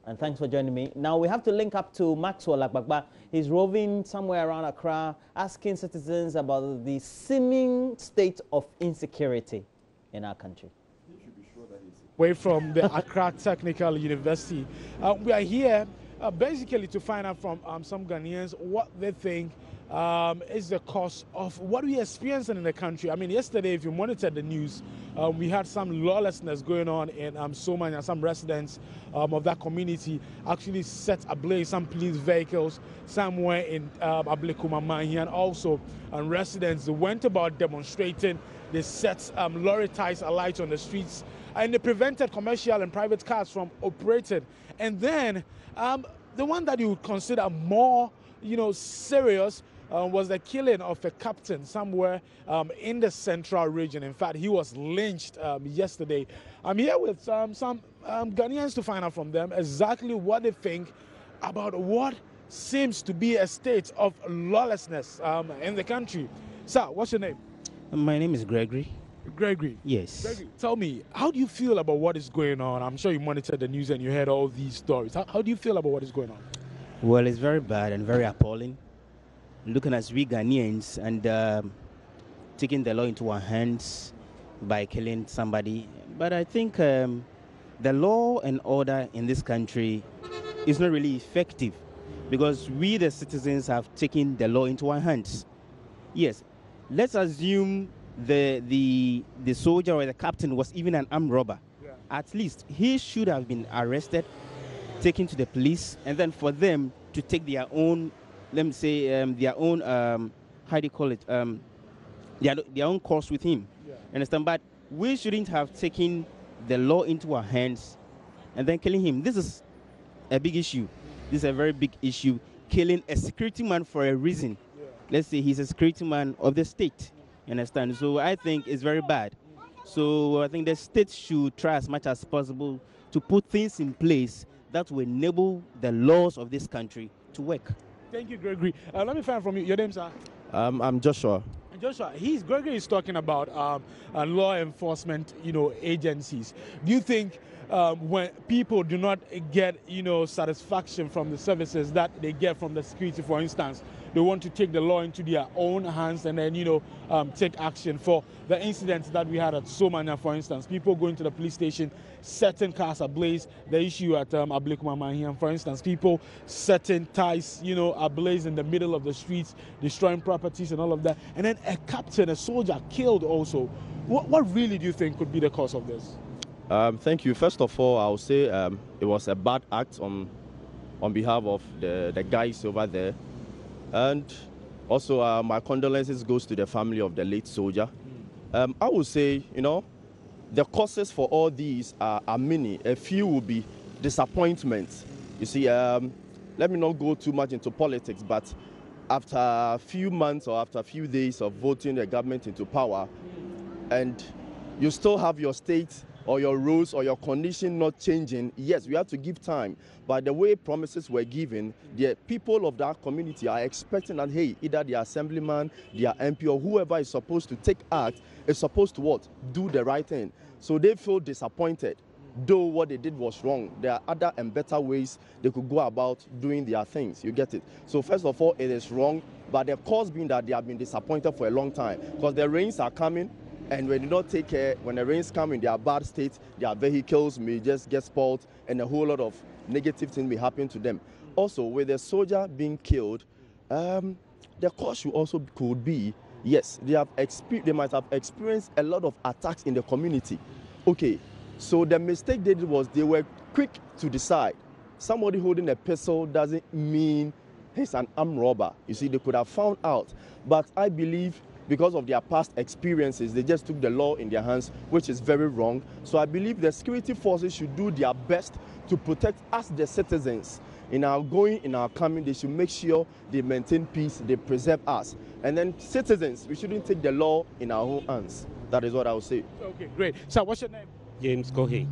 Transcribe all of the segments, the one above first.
And thanks for joining me. Now we have to link up to Maxwell Akbagba. He's roving somewhere around Accra, asking citizens about the seeming state of insecurity in our country. Away from the Accra Technical University. We are here basically to find out from some Ghanaians what they think is the cause of what we are experiencing in the country. I mean, yesterday, if you monitored the news, we had some lawlessness going on in Somanya. Some residents of that community actually set ablaze some police vehicles somewhere in Ablikumamahi, and also residents went about demonstrating. They set lorry tires alight on the streets, and they prevented commercial and private cars from operating. And then the one that you would consider more, serious was the killing of a captain somewhere in the central region. In fact, he was lynched yesterday. I'm here with some Ghanaians to find out from them exactly what they think about what seems to be a state of lawlessness in the country. Sir, what's your name? My name is Gregory. Gregory? Yes. Gregory, tell me, how do you feel about what is going on? I'm sure you monitored the news and you heard all these stories. How do you feel about what is going on? Well, it's very bad and very appalling. Looking at we Ghanaians and taking the law into our hands by killing somebody. But I think the law and order in this country is not really effective because we, the citizens, have taken the law into our hands. Yes, let's assume the soldier or the captain was even an armed robber. Yeah. At least he should have been arrested, taken to the police, and then for them to take their own, let me say, their own, how do you call it, their own course with him. Yeah. Understand? But we shouldn't have taken the law into our hands and then killing him. This is a big issue. This is a very big issue. Killing a security man for a reason. Yeah. Let's say he's a security man of the state. You understand? So I think it's very bad. So I think the state should try as much as possible to put things in place that will enable the laws of this country to work. Thank you, Gregory. Let me find from you. Your name, sir? I'm Joshua. Joshua, Gregory is talking about law enforcement, agencies. Do you think when people do not get, satisfaction from the services that they get from the security, for instance, they want to take the law into their own hands and then, take action? For the incidents that we had at Somanya, for instance, people going to the police station, setting cars ablaze. The issue at Ablikumamahi, for instance, people setting ties, ablaze in the middle of the streets, destroying properties and all of that. And then a captain, a soldier killed also. What really do you think could be the cause of this? Thank you. First of all, I would say it was a bad act on behalf of the guys over there. And also, my condolences goes to the family of the late soldier. I would say, the causes for all these are many. A few will be disappointment. You see, let me not go too much into politics, but after a few months or after a few days of voting the government into power, and you still have your state or your rules or your condition not changing, yes, we have to give time. But the way promises were given, the people of that community are expecting that, hey, either the assemblyman, their MP, or whoever is supposed to take act is supposed to what? Do the right thing. So they feel disappointed, though what they did was wrong. There are other and better ways they could go about doing their things. You get it? So first of all, it is wrong, but the cause being that they have been disappointed for a long time because the rains are coming. And when you don't take care, when the rains come in their bad state, their vehicles may just get spoiled and a whole lot of negative things may happen to them. Also, with the soldier being killed, the cause could be, yes, they might have experienced a lot of attacks in the community. Okay, so the mistake they did was they were quick to decide. Somebody holding a pistol doesn't mean he's an armed robber. You see, they could have found out. But I believe because of their past experiences, they just took the law in their hands, which is very wrong. So I believe the security forces should do their best to protect us, the citizens. In our going, in our coming, they should make sure they maintain peace, they preserve us. And then citizens, we shouldn't take the law in our own hands. That is what I would say. Okay, great. So what's your name? James Kohe.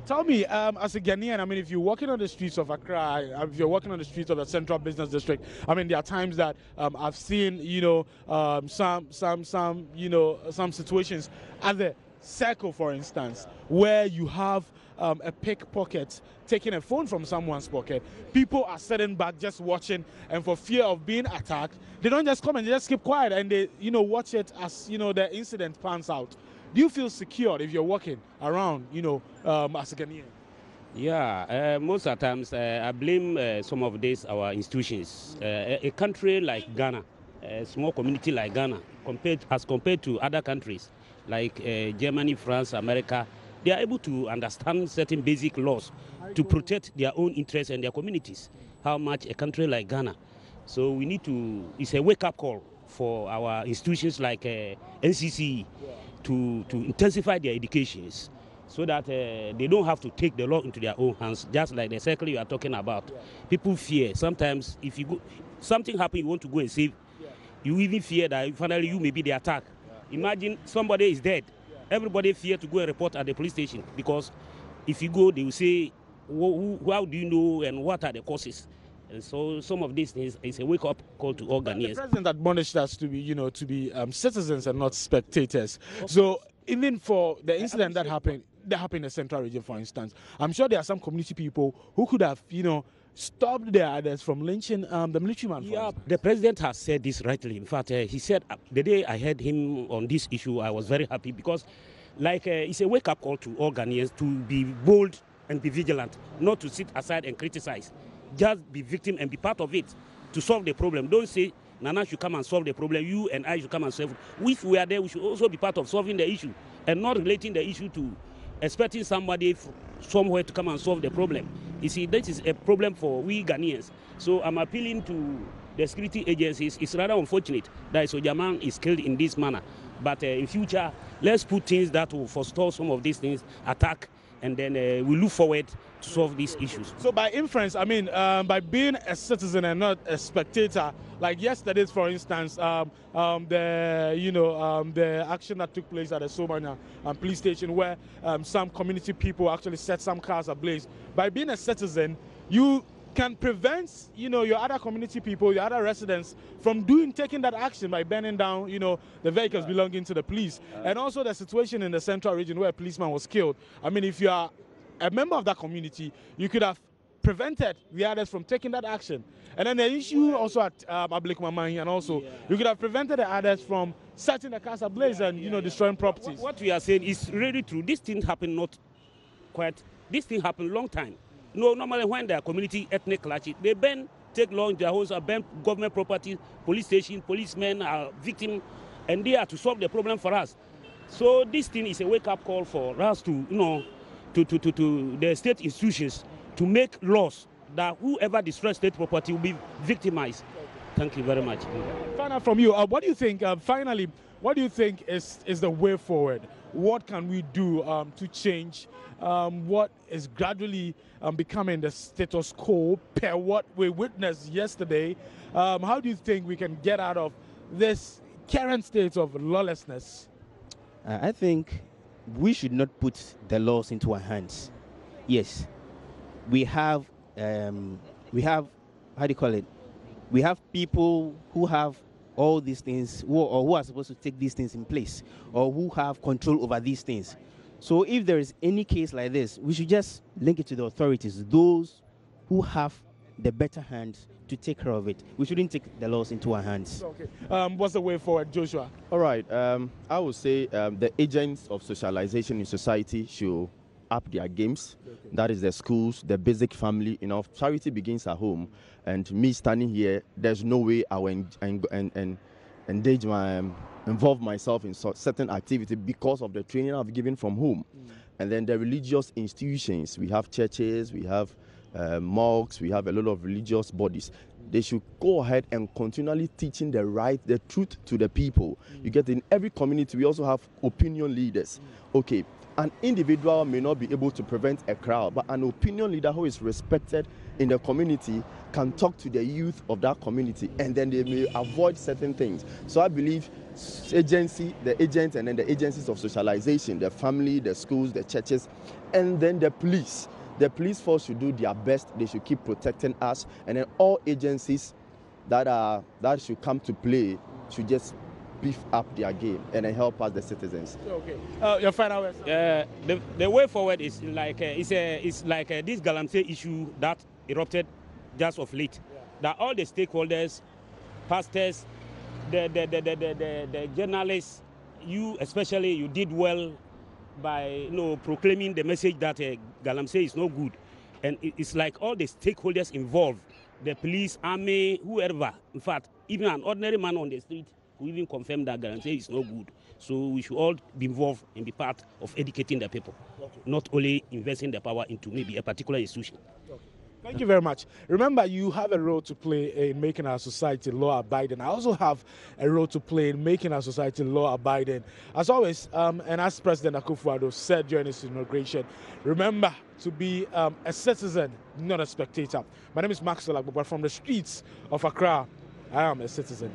Tell me, as a Ghanaian, I mean, if you're walking on the streets of Accra, if you're walking on the streets of the Central Business District, I mean, there are times that I've seen, some situations at the Circle, for instance, where you have a pickpocket taking a phone from someone's pocket, people are sitting back just watching, and for fear of being attacked, they don't just come and they just keep quiet and they, watch it as, the incident pans out. Do you feel secure if you're walking around, as a Ghanaian? Yeah, most of the times I blame some of these our institutions. A country like Ghana, a small community like Ghana, as compared to other countries like Germany, France, America, they are able to understand certain basic laws to protect their own interests and their communities. How much a country like Ghana. So we need to, it's a wake-up call for our institutions like NCC to intensify their educations, so that they don't have to take the law into their own hands, just like the circle you are talking about. People fear. Sometimes if you go, something happens, you want to go and save, you even fear that finally you may be the attack. Imagine somebody is dead. Everybody fear to go and report at the police station, because if you go, they will say, how do you know and what are the causes? And so some of these things is a wake-up call to all Ghanaians. The president admonished us to be, citizens and not spectators. So even for the incident that happened in the central region, for instance, I'm sure there are some community people who could have, stopped their others from lynching the military man. Yeah, the president has said this rightly. In fact, he said the day I heard him on this issue, I was very happy, because it's a wake-up call to all Ghanaians to be bold and be vigilant, not to sit aside and criticize. Just be victim and be part of it to solve the problem. Don't say Nana should come and solve the problem, you and I should come and solve it. If we are there, we should also be part of solving the issue, and not relating the issue to expecting somebody somewhere to come and solve the problem. You see, this is a problem for we Ghanaians. So I'm appealing to the security agencies. It's rather unfortunate that Sojaman is killed in this manner. But in future, let's put things that will forestall some of these things, attack, and then we look forward to solve these issues. So by inference, by being a citizen and not a spectator, like yesterday, for instance, the action that took place at the Somania police station, where some community people actually set some cars ablaze. By being a citizen, you can prevent, your other community people, your other residents from taking that action by burning down, the vehicles belonging to the police. And also the situation in the central region where a policeman was killed. If you are a member of that community, you could have prevented the others from taking that action. And then the issue also at Ablikumamani, and also you could have prevented the others from setting the cars ablaze and, destroying properties. What we are saying is really true. This thing happened this thing happened long time. No, normally when there are community ethnic clashes, they take law into their hands, burn government property, police station, policemen are victims, and they are to solve the problem for us. So this thing is a wake-up call for us to, to the state institutions to make laws that whoever destroys state property will be victimized. Thank you very much. Find out from you, what do you think, finally, what do you think is the way forward? What can we do to change what is gradually becoming the status quo per what we witnessed yesterday? How do you think we can get out of this current state of lawlessness? I think we should not put the laws into our hands. Yes, we have, how do you call it? We have people who have all these things, who are supposed to take these things in place, or who have control over these things. So if there is any case like this, we should just link it to the authorities, those who have the better hands to take care of it. We shouldn't take the laws into our hands. Okay. What's the way forward, Joshua? All right. I would say the agents of socialization in society should up their games. Okay. That is the schools, the basic family. Charity begins at home. And me standing here, there's no way I will involve myself in certain activity because of the training I've given from home. And then the religious institutions, we have churches, we have mosques, we have a lot of religious bodies. They should go ahead and continually teaching the truth to the people. You get in every community, we also have opinion leaders. Okay, an individual may not be able to prevent a crowd, but an opinion leader who is respected in the community can talk to the youth of that community, and then they may avoid certain things. So I believe the agents, and then the agencies of socialization, the family, the schools, the churches, and then the police. The police force should do their best. They should keep protecting us, and then all agencies that should come to play should just beef up their game and then help us, the citizens. Okay. Your final words? The way forward is like it's like this Galamsey issue that erupted just of late. Yeah. That all the stakeholders, pastors, the journalists, you especially, you did well by proclaiming the message that Galamsey is no good, and it's like all the stakeholders involved, the police, army, whoever. In fact, even an ordinary man on the street who even confirmed that Galamsey is no good. So we should all be involved and be part of educating the people, not only investing the power into maybe a particular institution. Okay. Thank you very much. Remember, you have a role to play in making our society law-abiding. I also have a role to play in making our society law-abiding. As always, and as President Akufo-Addo said during his inauguration, remember to be a citizen, not a spectator. My name is Maxwell Agbagba from the streets of Accra. I am a citizen.